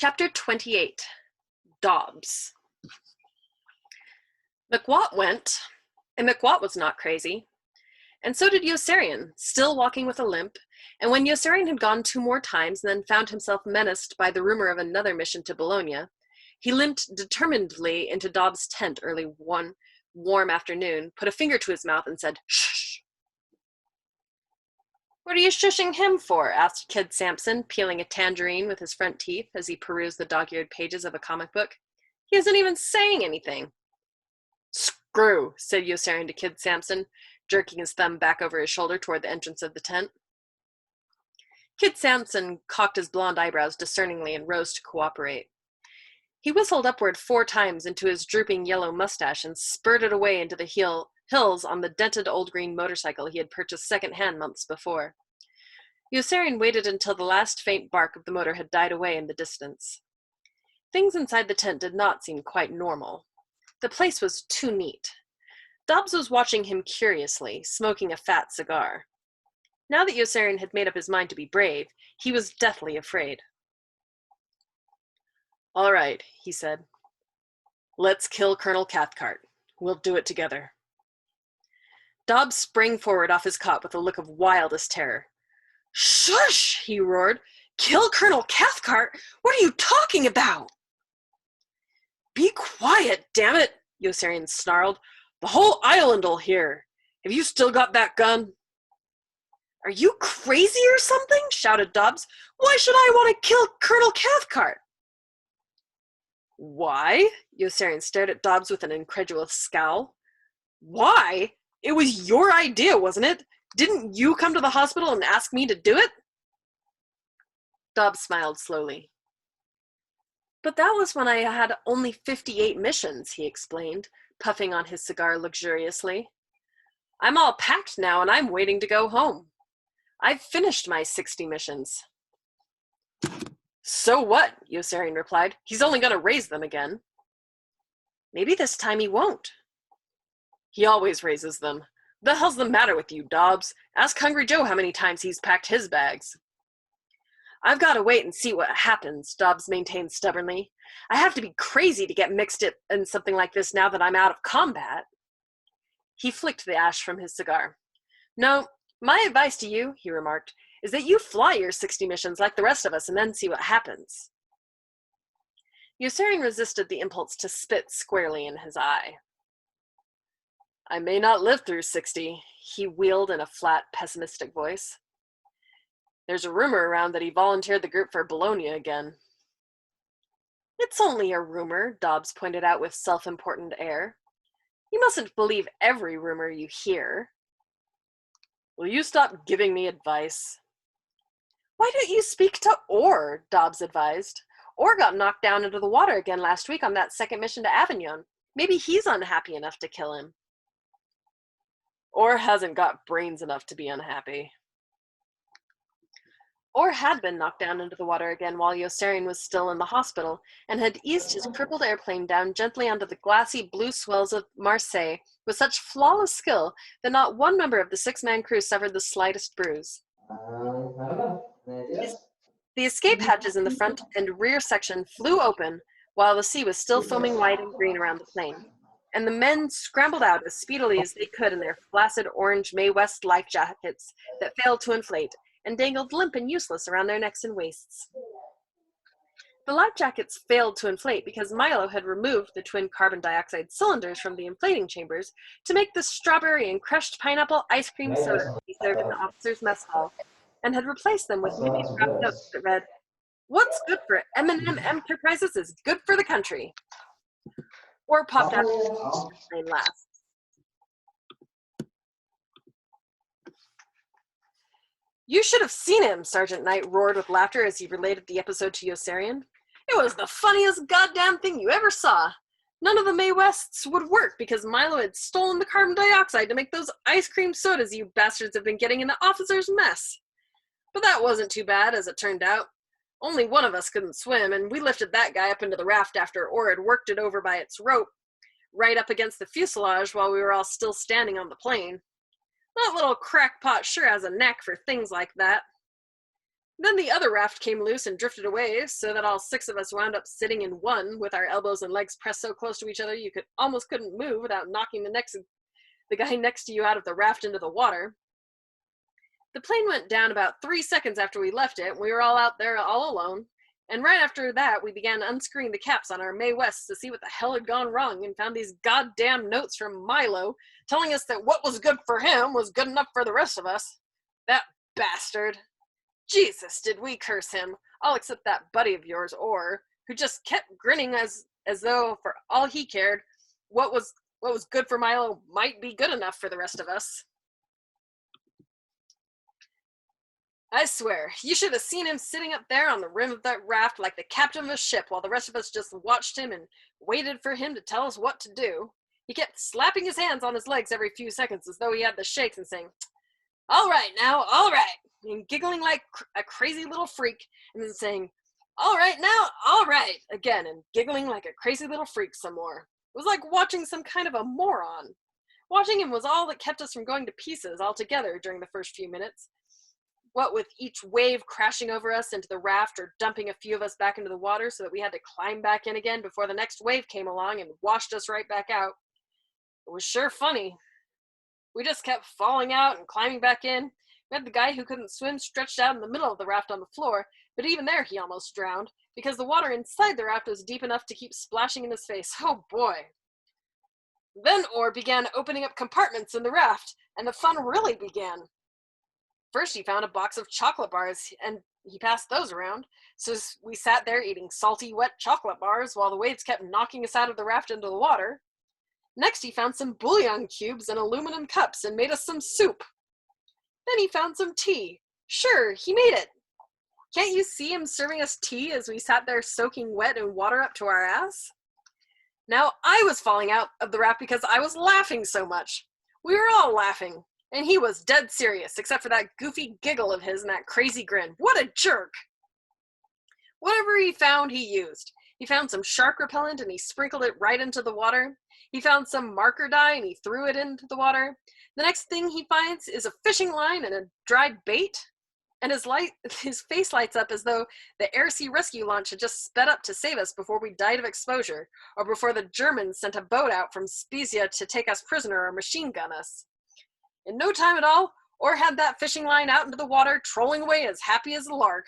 Chapter 28, Dobbs. McWatt went, and McWatt was not crazy. And so did Yossarian, still walking with a limp, and when Yossarian had gone 2 more times and then found himself menaced by the rumor of another mission to Bologna, he limped determinedly into Dobbs' tent early one warm afternoon, put a finger to his mouth and said, "Shh." "What are you shushing him for?" asked Kid Sampson, peeling a tangerine with his front teeth as he perused the dog-eared pages of a comic book. "He isn't even saying anything." "Screw," said Yossarian to Kid Sampson, jerking his thumb back over his shoulder toward the entrance of the tent. Kid Sampson cocked his blonde eyebrows discerningly and rose to cooperate. He whistled upward 4 times into his drooping yellow mustache and spurted away into the hills on the dented old green motorcycle he had purchased second-hand months before. Yossarian waited until the last faint bark of the motor had died away in the distance. Things inside the tent did not seem quite normal. The place was too neat. Dobbs was watching him curiously, smoking a fat cigar. Now that Yossarian had made up his mind to be brave, he was deathly afraid. "All right," he said. "Let's kill Colonel Cathcart. We'll do it together." Dobbs sprang forward off his cot with a look of wildest terror. "Shush!" he roared. "Kill Colonel Cathcart? What are you talking about?" "Be quiet, damn it!" Yossarian snarled. "The whole island'll hear. Have you still got that gun?" "Are you crazy or something?" shouted Dobbs. "Why should I want to kill Colonel Cathcart?" "Why?" Yossarian stared at Dobbs with an incredulous scowl. "Why? It was your idea, wasn't it? Didn't you come to the hospital and ask me to do it?" Dobbs smiled slowly. "But that was when I had only 58 missions, he explained, puffing on his cigar luxuriously. "I'm all packed now and I'm waiting to go home. I've finished my 60 missions. "So what?" Yossarian replied. "He's only going to raise them again." "Maybe this time he won't." "He always raises them. The hell's the matter with you, Dobbs? Ask Hungry Joe how many times he's packed his bags." "I've got to wait and see what happens," Dobbs maintained stubbornly. "I have to be crazy to get mixed up in something like this now that I'm out of combat." He flicked the ash from his cigar. "No, my advice to you," he remarked, "is that you fly your 60 missions like the rest of us and then see what happens." Yossarian resisted the impulse to spit squarely in his eye. "I may not live through 60, he wheeled in a flat, pessimistic voice. "There's a rumor around that he volunteered the group for Bologna again." "It's only a rumor," Dobbs pointed out with self-important air. "You mustn't believe every rumor you hear." "Will you stop giving me advice?" "Why don't you speak to Orr?" Dobbs advised. "Orr got knocked down into the water again last week on that second mission to Avignon. Maybe he's unhappy enough to kill him." "Orr hasn't got brains enough to be unhappy." Orr had been knocked down into the water again while Yossarian was still in the hospital, and had eased his crippled airplane down gently onto the glassy blue swells of Marseille with such flawless skill that not one member of the 6-man crew suffered the slightest bruise. The escape hatches in the front and rear section flew open while the sea was still foaming white and green around the plane, and the men scrambled out as speedily as they could in their flaccid orange Mae West life jackets that failed to inflate and dangled limp and useless around their necks and waists. The life jackets failed to inflate because Milo had removed the twin carbon dioxide cylinders from the inflating chambers to make the strawberry and crushed pineapple ice cream soda to be served in the officers' mess hall, and had replaced them with newly scrapped notes that read, "What's good for M&M Enterprises is good for the country." Or popped out and laughed. "You should have seen him," Sergeant Knight roared with laughter as he related the episode to Yossarian. "It was the funniest goddamn thing you ever saw. None of the Mae Wests would work because Milo had stolen the carbon dioxide to make those ice cream sodas you bastards have been getting in the officers' mess. But that wasn't too bad, as it turned out. Only one of us couldn't swim, and we lifted that guy up into the raft after Orr had worked it over by its rope, right up against the fuselage while we were all still standing on the plane. That little crackpot sure has a knack for things like that." Then the other raft came loose and drifted away, so that all 6 of us wound up sitting in one, with our elbows and legs pressed so close to each other you almost couldn't move without knocking the guy next to you out of the raft into the water. The plane went down about 3 seconds after we left it, and we were all out there all alone. And right after that, we began unscrewing the caps on our Mae Wests to see what the hell had gone wrong, and found these goddamn notes from Milo telling us that what was good for him was good enough for the rest of us. That bastard. Jesus, did we curse him, all except that buddy of yours, Orr, who just kept grinning as though, for all he cared, what was good for Milo might be good enough for the rest of us. I swear, you should have seen him sitting up there on the rim of that raft like the captain of a ship, while the rest of us just watched him and waited for him to tell us what to do. He kept slapping his hands on his legs every few seconds as though he had the shakes, and saying, "All right now, all right," and giggling like a crazy little freak, and then saying, "All right now, all right," again, and giggling like a crazy little freak some more. It was like watching some kind of a moron. Watching him was all that kept us from going to pieces altogether during the first few minutes. What with each wave crashing over us into the raft or dumping a few of us back into the water so that we had to climb back in again before the next wave came along and washed us right back out. It was sure funny. We just kept falling out and climbing back in. We had the guy who couldn't swim stretched out in the middle of the raft on the floor, but even there he almost drowned, because the water inside the raft was deep enough to keep splashing in his face. Oh boy. Then Orr began opening up compartments in the raft, and the fun really began. First, he found a box of chocolate bars, and he passed those around. So we sat there eating salty, wet chocolate bars while the waves kept knocking us out of the raft into the water. Next, he found some bouillon cubes in aluminum cups and made us some soup. Then he found some tea. Sure, he made it. Can't you see him serving us tea as we sat there soaking wet and water up to our ass? Now, I was falling out of the raft because I was laughing so much. We were all laughing. And he was dead serious, except for that goofy giggle of his and that crazy grin. What a jerk! Whatever he found, he used. He found some shark repellent and he sprinkled it right into the water. He found some marker dye and he threw it into the water. The next thing he finds is a fishing line and a dried bait. And his face lights up as though the Air Sea Rescue launch had just sped up to save us before we died of exposure, or before the Germans sent a boat out from Spezia to take us prisoner or machine gun us. In no time at all, Orr had that fishing line out into the water, trolling away as happy as a lark.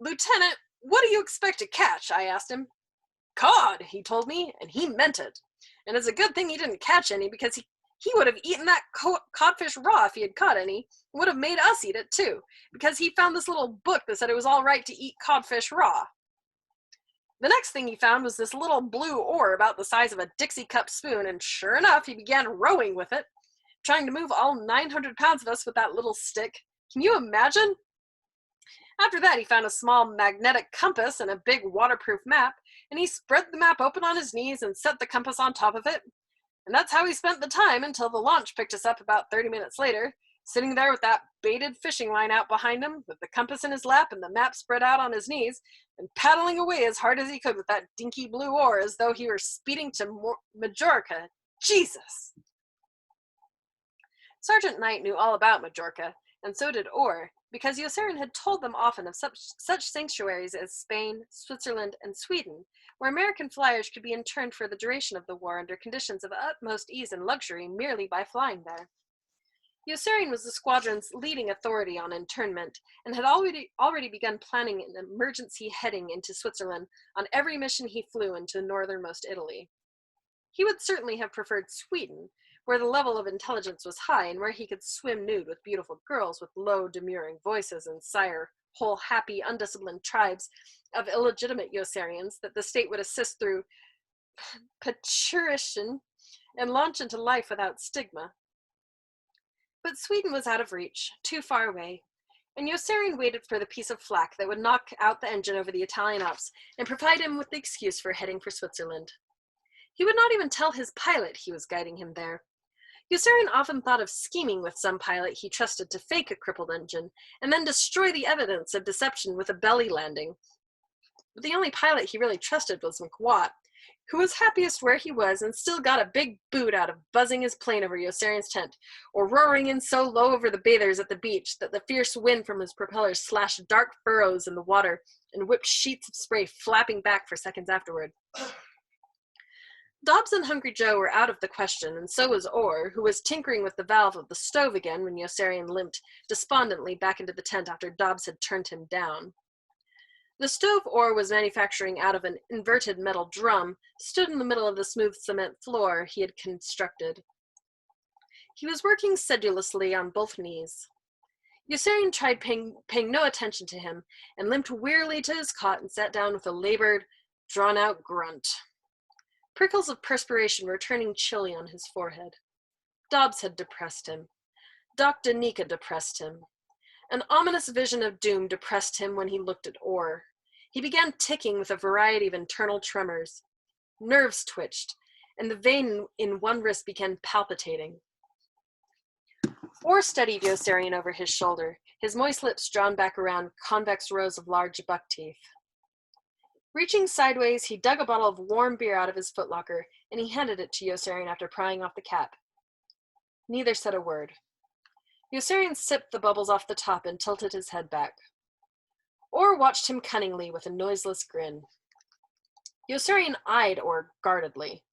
"Lieutenant, what do you expect to catch?" I asked him. "Cod," he told me, and he meant it. And it's a good thing he didn't catch any, because he would have eaten that codfish raw if he had caught any, and would have made us eat it too, because he found this little book that said it was all right to eat codfish raw. The next thing he found was this little blue oar about the size of a Dixie cup spoon, and sure enough, he began rowing with it, trying to move all 900 pounds of us with that little stick. Can you imagine? After that, he found a small magnetic compass and a big waterproof map, and he spread the map open on his knees and set the compass on top of it. And that's how he spent the time until the launch picked us up about 30 minutes later, sitting there with that baited fishing line out behind him, with the compass in his lap and the map spread out on his knees, and paddling away as hard as he could with that dinky blue oar as though he were speeding to Majorca. Jesus! Sergeant Knight knew all about Majorca, and so did Orr, because Yossarian had told them often of such sanctuaries as Spain, Switzerland, and Sweden, where American flyers could be interned for the duration of the war under conditions of utmost ease and luxury merely by flying there. Yossarian was the squadron's leading authority on internment, and had already begun planning an emergency heading into Switzerland on every mission he flew into northernmost Italy. He would certainly have preferred Sweden, where the level of intelligence was high and where he could swim nude with beautiful girls with low, demurring voices and sire whole, happy, undisciplined tribes of illegitimate Yossarians that the state would assist through patrician and launch into life without stigma. But Sweden was out of reach, too far away, and Yossarian waited for the piece of flak that would knock out the engine over the Italian Alps and provide him with the excuse for heading for Switzerland. He would not even tell his pilot he was guiding him there. Yossarian often thought of scheming with some pilot he trusted to fake a crippled engine, and then destroy the evidence of deception with a belly landing. But the only pilot he really trusted was McWatt, who was happiest where he was and still got a big boot out of buzzing his plane over Yossarian's tent, or roaring in so low over the bathers at the beach that the fierce wind from his propellers slashed dark furrows in the water and whipped sheets of spray flapping back for seconds afterward. Dobbs and Hungry Joe were out of the question, and so was Orr, who was tinkering with the valve of the stove again when Yossarian limped despondently back into the tent after Dobbs had turned him down. The stove Orr was manufacturing out of an inverted metal drum stood in the middle of the smooth cement floor he had constructed. He was working sedulously on both knees. Yossarian tried paying no attention to him and limped wearily to his cot and sat down with a labored, drawn-out grunt. Prickles of perspiration were turning chilly on his forehead. Dobbs had depressed him. Doc Danica depressed him. An ominous vision of doom depressed him when he looked at Orr. He began ticking with a variety of internal tremors. Nerves twitched, and the vein in one wrist began palpitating. Orr studied Yossarian over his shoulder, his moist lips drawn back around convex rows of large buck teeth. Reaching sideways, he dug a bottle of warm beer out of his footlocker, and he handed it to Yossarian after prying off the cap. Neither said a word. Yossarian sipped the bubbles off the top and tilted his head back. Orr watched him cunningly with a noiseless grin. Yossarian eyed Orr guardedly.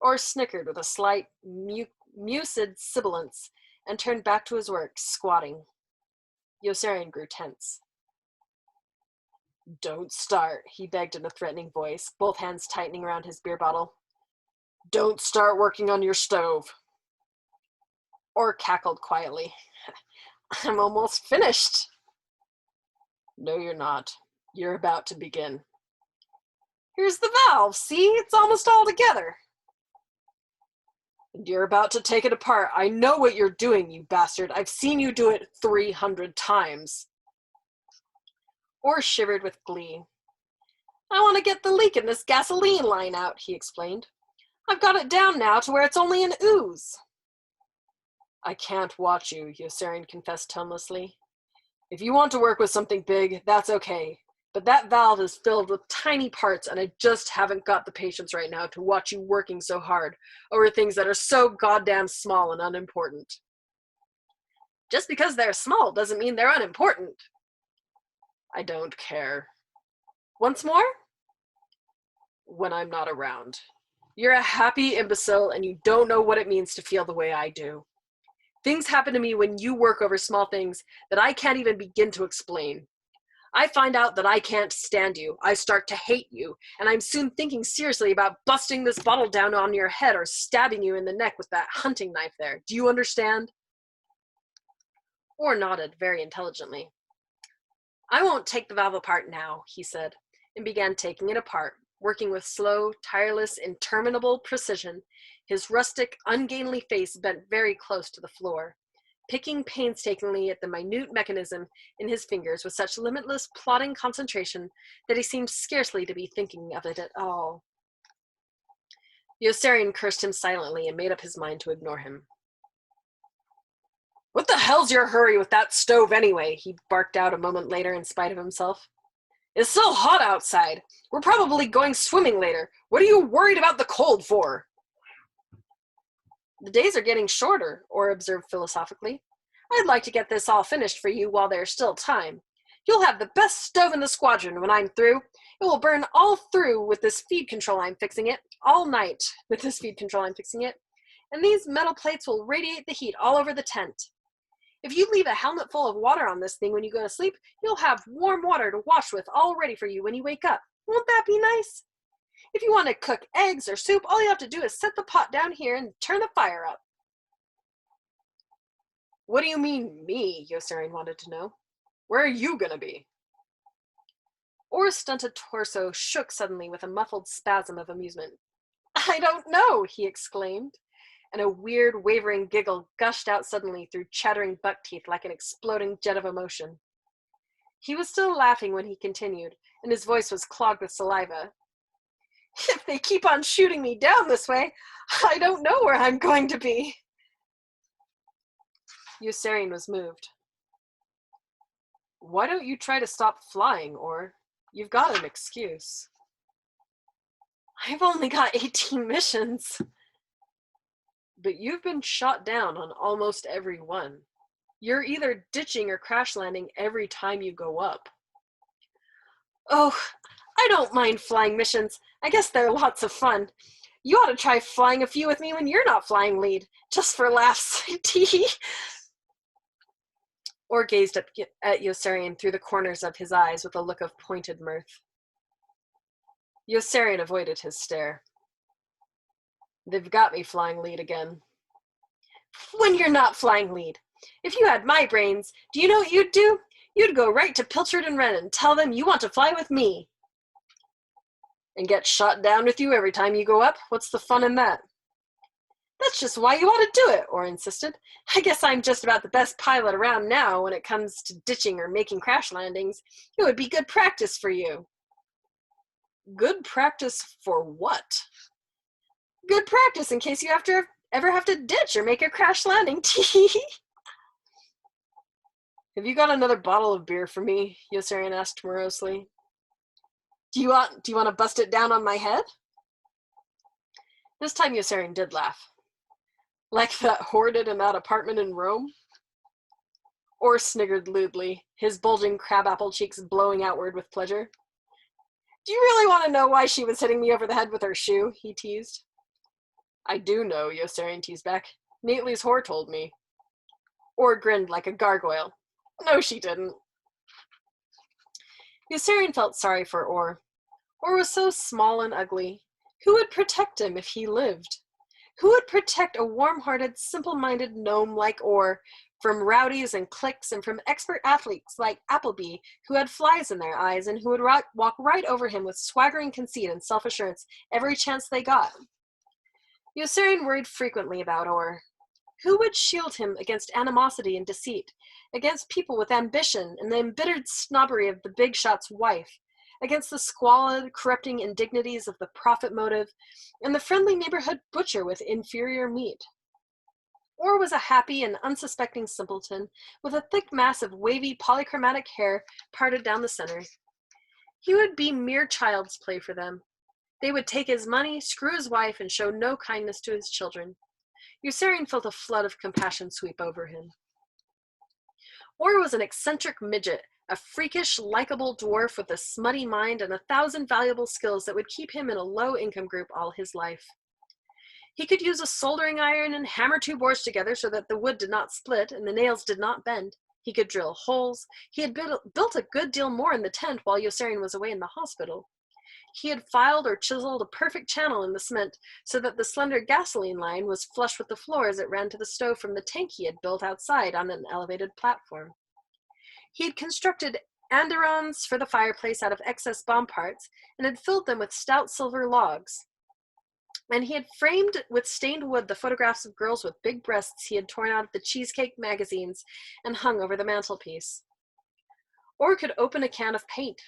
Orr snickered with a slight, mucid sibilance and turned back to his work, squatting. Yossarian grew tense. "Don't start," he begged in a threatening voice, both hands tightening around his beer bottle. "Don't start working on your stove." Orr cackled quietly. "I'm almost finished." "No, you're not. You're about to begin." "Here's the valve, see? It's almost all together." "And you're about to take it apart. I know what you're doing, you bastard. I've seen you do it 300 times. Orr shivered with glee. "I want to get the leak in this gasoline line out," he explained. "I've got it down now to where it's only an ooze." "I can't watch you," Yossarian confessed tonelessly. "If you want to work with something big, that's okay. But that valve is filled with tiny parts, and I just haven't got the patience right now to watch you working so hard over things that are so goddamn small and unimportant." "Just because they're small doesn't mean they're unimportant." "I don't care." "Once more?" "When I'm not around. You're a happy imbecile, and you don't know what it means to feel the way I do. Things happen to me when you work over small things that I can't even begin to explain. I find out that I can't stand you. I start to hate you, and I'm soon thinking seriously about busting this bottle down on your head or stabbing you in the neck with that hunting knife there. Do you understand?" Orr nodded very intelligently. "I won't take the valve apart now," he said, and began taking it apart, working with slow, tireless, interminable precision, his rustic, ungainly face bent very close to the floor, picking painstakingly at the minute mechanism in his fingers with such limitless, plodding concentration that he seemed scarcely to be thinking of it at all. Yossarian cursed him silently and made up his mind to ignore him. "What the hell's your hurry with that stove anyway?" he barked out a moment later in spite of himself. "It's so hot outside. We're probably going swimming later. What are you worried about the cold for?" "The days are getting shorter," Orr observed philosophically. "I'd like to get this all finished for you while there's still time. You'll have the best stove in the squadron when I'm through. It will burn all through with this feed control I'm fixing it, all night with this feed control I'm fixing it, and these metal plates will radiate the heat all over the tent. If you leave a helmet full of water on this thing when you go to sleep, you'll have warm water to wash with all ready for you when you wake up. Won't that be nice? If you want to cook eggs or soup, all you have to do is set the pot down here and turn the fire up." "What do you mean, me?" Yossarian wanted to know. "Where are you gonna be?" Orr's stunted torso shook suddenly with a muffled spasm of amusement. "I don't know," he exclaimed, and a weird, wavering giggle gushed out suddenly through chattering buck teeth like an exploding jet of emotion. He was still laughing when he continued, and his voice was clogged with saliva. "If they keep on shooting me down this way, I don't know where I'm going to be." Yossarian was moved. "Why don't you try to stop flying, Orr? You've got an excuse." I've only got 18 missions. But you've been shot down on almost every one. You're either ditching or crash landing every time you go up. Oh, I don't mind flying missions. I guess they're lots of fun. You ought to try flying a few with me when you're not flying lead, just for laughs. Tee. Or gazed at Yossarian through the corners of his eyes with a look of pointed mirth. Yossarian avoided his stare. They've got me flying lead again. When you're not flying lead. If you had my brains, do you know what you'd do? You'd go right to Pilchard and Wren and tell them you want to fly with me. And get shot down with you every time you go up? What's the fun in that? That's just why you ought to do it, Orr insisted. I guess I'm just about the best pilot around now when it comes to ditching or making crash landings. It would be good practice for you. Good practice for what? Good practice in case you ever have to ditch or make a crash landing. Have you got another bottle of beer for me? Yossarian asked morosely. Do you want to bust it down on my head? This time Yossarian did laugh. Like that hoarded in that apartment in Rome? Orr sniggered lewdly, his bulging crabapple cheeks blowing outward with pleasure. Do you really want to know why she was hitting me over the head with her shoe? He teased. I do know, Yossarian teased back. Neatly's whore told me. Orr grinned like a gargoyle. No, she didn't. Yossarian felt sorry for Orr. Orr was so small and ugly. Who would protect him if he lived? Who would protect a warm-hearted, simple-minded gnome like Orr from rowdies and cliques and from expert athletes like Appleby who had flies in their eyes and who would walk right over him with swaggering conceit and self-assurance every chance they got? Yossarian worried frequently about Orr. Who would shield him against animosity and deceit, against people with ambition and the embittered snobbery of the big shot's wife, against the squalid, corrupting indignities of the profit motive, and the friendly neighborhood butcher with inferior meat? Orr was a happy and unsuspecting simpleton, with a thick mass of wavy polychromatic hair parted down the center. He would be mere child's play for them. They would take his money, screw his wife, and show no kindness to his children. Yossarian felt a flood of compassion sweep over him. Orr was an eccentric midget, a freakish, likable dwarf with a smutty mind and 1,000 valuable skills that would keep him in a low-income group all his life. He could use a soldering iron and hammer 2 boards together so that the wood did not split and the nails did not bend. He could drill holes. He had built a good deal more in the tent while Yossarian was away in the hospital. He had filed or chiseled a perfect channel in the cement so that the slender gasoline line was flush with the floor as it ran to the stove from the tank he had built outside on an elevated platform. He had constructed andirons for the fireplace out of excess bomb parts and had filled them with stout silver logs. And he had framed with stained wood the photographs of girls with big breasts he had torn out of the cheesecake magazines and hung over the mantelpiece. Orr could open a can of paint.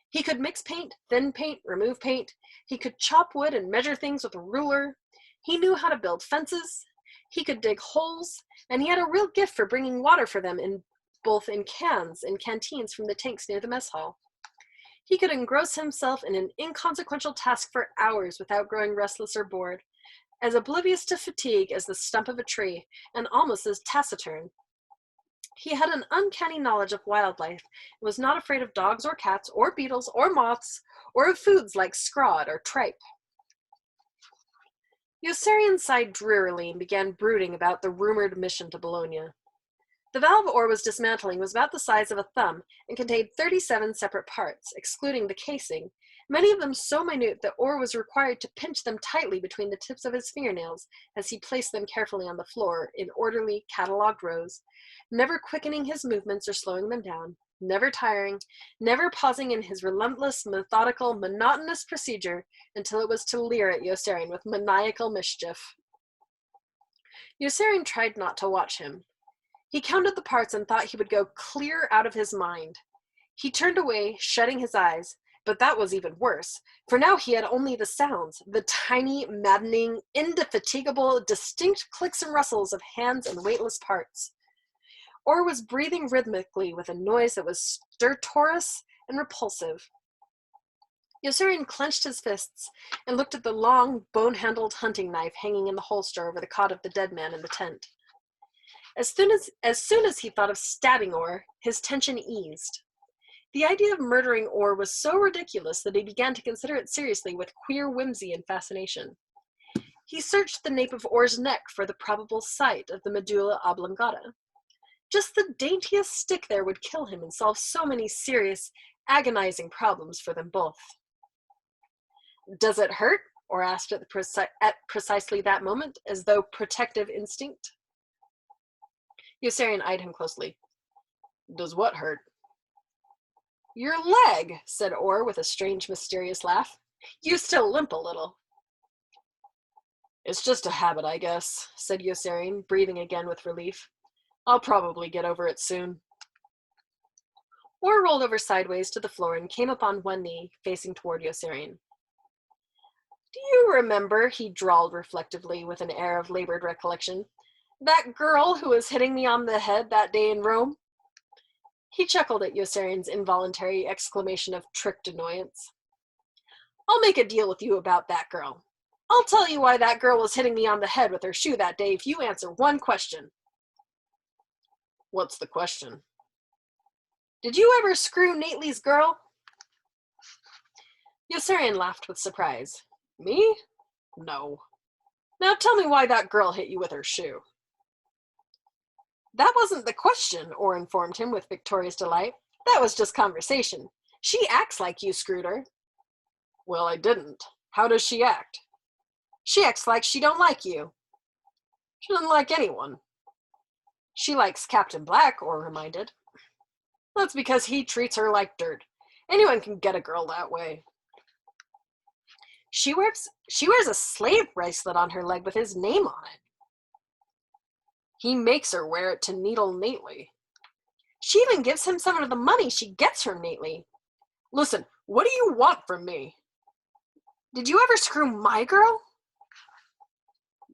He could mix paint, thin paint, remove paint. He could chop wood and measure things with a ruler. He knew how to build fences. He could dig holes, and he had a real gift for bringing water for them both in cans and canteens from the tanks near the mess hall. He could engross himself in an inconsequential task for hours without growing restless or bored, as oblivious to fatigue as the stump of a tree, and almost as taciturn. He had an uncanny knowledge of wildlife and was not afraid of dogs or cats or beetles or moths or of foods like scrod or tripe. Yossarian sighed drearily and began brooding about the rumored mission to Bologna. The valve Orr was dismantling was about the size of a thumb and contained 37 separate parts, excluding the casing, many of them so minute that Orr was required to pinch them tightly between the tips of his fingernails as he placed them carefully on the floor in orderly, catalogued rows, never quickening his movements or slowing them down, never tiring, never pausing in his relentless, methodical, monotonous procedure until it was to leer at Yossarian with maniacal mischief. Yossarian tried not to watch him. He counted the parts and thought he would go clear out of his mind. He turned away, shutting his eyes, but that was even worse, for now he had only the sounds, the tiny, maddening, indefatigable, distinct clicks and rustles of hands and weightless parts. Orr was breathing rhythmically with a noise that was stertorous and repulsive. Yossarian clenched his fists and looked at the long, bone-handled hunting knife hanging in the holster over the cot of the dead man in the tent. As soon as he thought of stabbing Orr, his tension eased. The idea of murdering Orr was so ridiculous that he began to consider it seriously with queer whimsy and fascination. He searched the nape of Orr's neck for the probable site of the medulla oblongata. Just the daintiest stick there would kill him and solve so many serious, agonizing problems for them both. "Does it hurt?" Orr asked at precisely that moment, as though protective instinct. Yossarian eyed him closely. "Does what hurt?" "Your leg," said Orr with a strange, mysterious laugh. "You still limp a little." "It's just a habit, I guess," said Yossarian, breathing again with relief. "I'll probably get over it soon." Orr rolled over sideways to the floor and came up on one knee, facing toward Yossarian. "Do you remember," he drawled reflectively with an air of labored recollection, "that girl who was hitting me on the head that day in Rome?" He chuckled at Yossarian's involuntary exclamation of tricked annoyance. "I'll make a deal with you about that girl. I'll tell you why that girl was hitting me on the head with her shoe that day if you answer one question." "What's the question?" "Did you ever screw Nately's girl?" Yossarian laughed with surprise. "Me? No. Now tell me why that girl hit you with her shoe." "That wasn't the question," Orr informed him with victorious delight. "That was just conversation. She acts like you screwed her." "Well, I didn't. How does she act?" "She acts like she don't like you." "She doesn't like anyone." "She likes Captain Black," Orr reminded. "That's because he treats her like dirt. Anyone can get a girl that way." She wears a slave bracelet on her leg with his name on it." "He makes her wear it to needle Nately." "She even gives him some of the money she gets from Nately." "Listen, what do you want from me?" "Did you ever screw my girl?"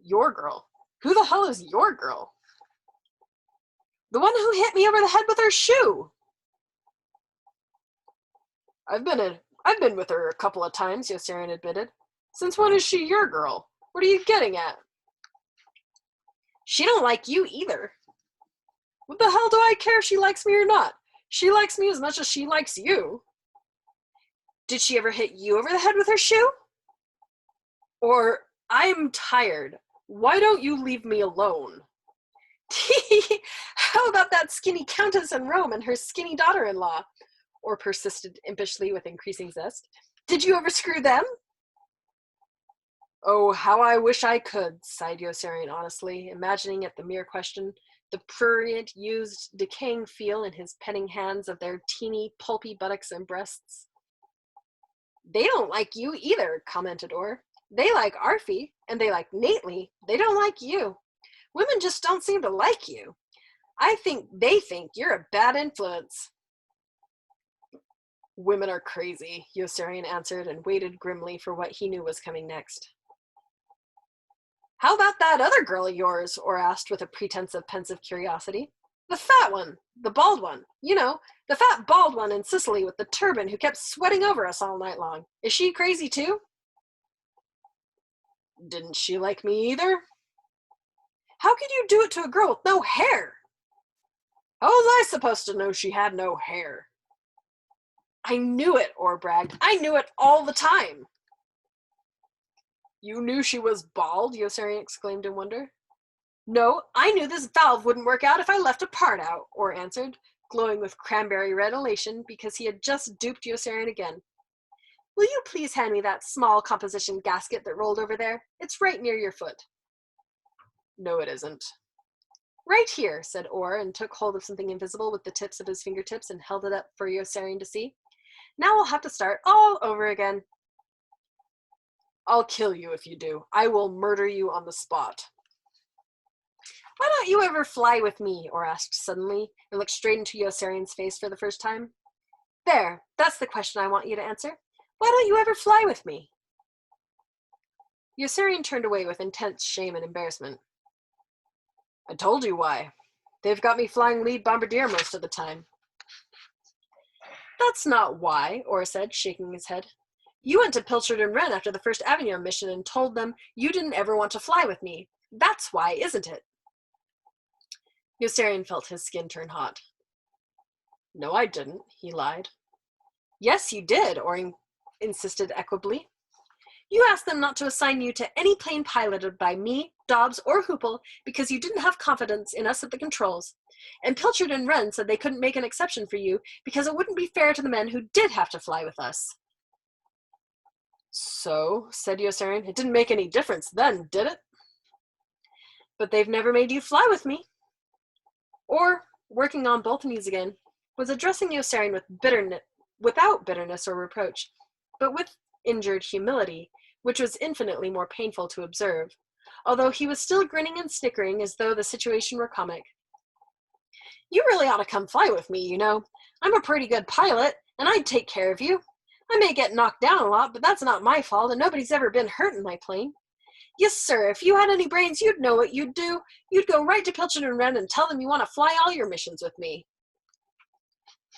"Your girl? Who the hell is your girl?" "The one who hit me over the head with her shoe." I've been with her a couple of times," Yossarian admitted. "Since when is she your girl? What are you getting at?" "She don't like you either." "What the hell do I care if she likes me or not? She likes me as much as she likes you." "Did she ever hit you over the head with her shoe?" Or, "I'm tired. Why don't you leave me alone?" "How about that skinny countess in Rome and her skinny daughter-in-law?" Or persisted impishly with increasing zest. "Did you ever screw them?" "Oh, how I wish I could," sighed Yossarian honestly, imagining at the mere question the prurient, used, decaying feel in his petting hands of their teeny, pulpy buttocks and breasts. "They don't like you either," commented Orr. "They like Arfie, and they like Nately. They don't like you. Women just don't seem to like you. I think they think you're a bad influence." "Women are crazy," Yossarian answered, and waited grimly for what he knew was coming next. "How about that other girl of yours?" Orr asked with a pretense of pensive curiosity. "The fat one, the bald one. You know, the fat bald one in Sicily with the turban who kept sweating over us all night long. Is she crazy too?" "Didn't she like me either?" "How could you do it to a girl with no hair?" "How was I supposed to know she had no hair?" "I knew it," Orr bragged. "I knew it all the time." "You knew she was bald?" Yossarian exclaimed in wonder. "No, I knew this valve wouldn't work out if I left a part out," Orr answered, glowing with cranberry red elation because he had just duped Yossarian again. "Will you please hand me that small composition gasket that rolled over there? It's right near your foot." "No, it isn't." "Right here," said Orr, and took hold of something invisible with the tips of his fingertips and held it up for Yossarian to see. "Now we'll have to start all over again." "I'll kill you if you do. I will murder you on the spot." "Why don't you ever fly with me?" Orr asked suddenly, and looked straight into Yossarian's face for the first time. "There, that's the question I want you to answer. Why don't you ever fly with me?" Yossarian turned away with intense shame and embarrassment. "I told you why. They've got me flying lead bombardier most of the time." "That's not why," Orr said, shaking his head. You went to Pilchard and Wren after the First Avenue mission and told them you didn't ever want to fly with me. That's why, isn't it? Yossarian felt his skin turn hot. No, I didn't, he lied. Yes, you did, Orrin insisted equably. You asked them not to assign you to any plane piloted by me, Dobbs, or Hoople because you didn't have confidence in us at the controls. And Pilchard and Wren said they couldn't make an exception for you because it wouldn't be fair to the men who did have to fly with us. So, said Yossarian, it didn't make any difference then, did it? But they've never made you fly with me. Or, working on both knees again, was addressing Yossarian without bitterness or reproach, but with injured humility, which was infinitely more painful to observe, although he was still grinning and snickering as though the situation were comic. You really ought to come fly with me, you know. I'm a pretty good pilot, and I'd take care of you. I may get knocked down a lot, but that's not my fault, and nobody's ever been hurt in my plane. Yes, sir, if you had any brains, you'd know what you'd do. You'd go right to Pilchard and Wren and tell them you want to fly all your missions with me.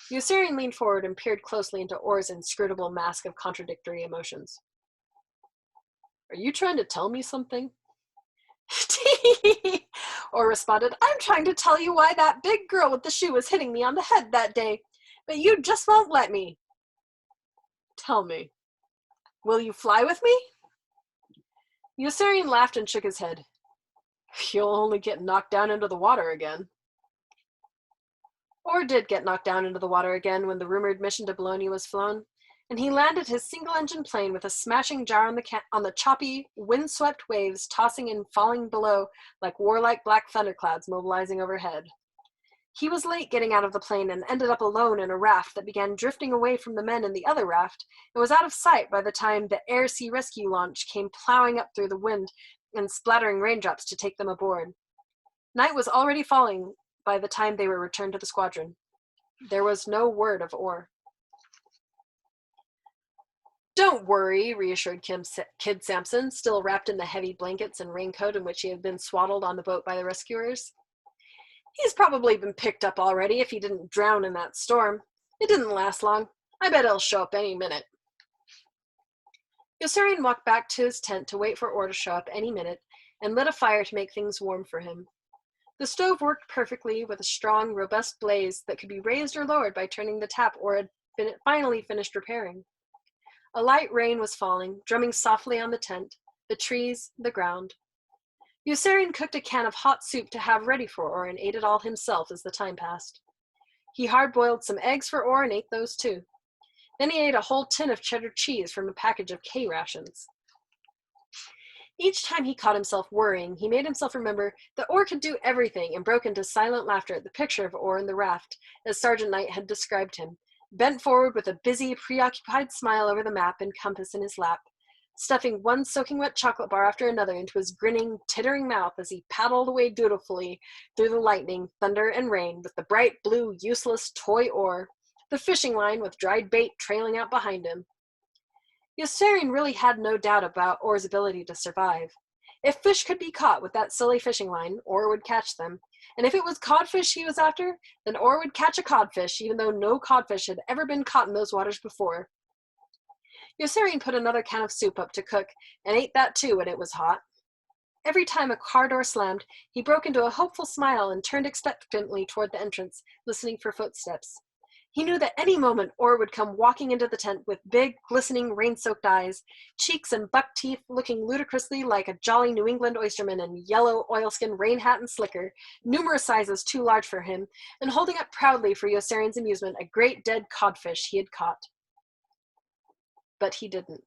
Yossarian leaned forward and peered closely into Orr's inscrutable mask of contradictory emotions. Are you trying to tell me something? Orr responded, I'm trying to tell you why that big girl with the shoe was hitting me on the head that day, but you just won't let me. Tell me, will you fly with me? Yossarian laughed and shook his head. You'll only get knocked down into the water again. Orr did get knocked down into the water again when the rumored mission to Bologna was flown, and he landed his single-engine plane with a smashing jar on the choppy, wind-swept waves tossing and falling below like warlike black thunderclouds mobilizing overhead. He was late getting out of the plane and ended up alone in a raft that began drifting away from the men in the other raft and was out of sight by the time the air-sea rescue launch came plowing up through the wind and splattering raindrops to take them aboard. Night was already falling by the time they were returned to the squadron. There was no word of Orr. Don't worry, reassured Kid Sampson, still wrapped in the heavy blankets and raincoat in which he had been swaddled on the boat by the rescuers. He's probably been picked up already if he didn't drown in that storm. It didn't last long. I bet he'll show up any minute. Yossarian walked back to his tent to wait for Orr to show up any minute and lit a fire to make things warm for him. The stove worked perfectly with a strong, robust blaze that could be raised or lowered by turning the tap Orr had finally finished repairing. A light rain was falling, drumming softly on the tent, the trees, the ground. Yossarian cooked a can of hot soup to have ready for Orr and ate it all himself as the time passed. He hard-boiled some eggs for Orr and ate those too. Then he ate a whole tin of cheddar cheese from a package of K rations. Each time he caught himself worrying, he made himself remember that Orr could do everything and broke into silent laughter at the picture of Orr in the raft, as Sergeant Knight had described him, bent forward with a busy, preoccupied smile over the map and compass in his lap, stuffing one soaking wet chocolate bar after another into his grinning, tittering mouth as he paddled away dutifully through the lightning, thunder, and rain with the bright blue, useless toy oar, the fishing line with dried bait trailing out behind him. Yossarian really had no doubt about Orr's ability to survive. If fish could be caught with that silly fishing line, Orr would catch them. And if it was codfish he was after, then Orr would catch a codfish, even though no codfish had ever been caught in those waters before. Yossarian put another can of soup up to cook, and ate that too when it was hot. Every time a car door slammed, he broke into a hopeful smile and turned expectantly toward the entrance, listening for footsteps. He knew that any moment Orr would come walking into the tent with big, glistening, rain-soaked eyes, cheeks and buck teeth looking ludicrously like a jolly New England oysterman in yellow oilskin rain hat and slicker, numerous sizes too large for him, and holding up proudly for Yossarian's amusement a great dead codfish he had caught. But he didn't.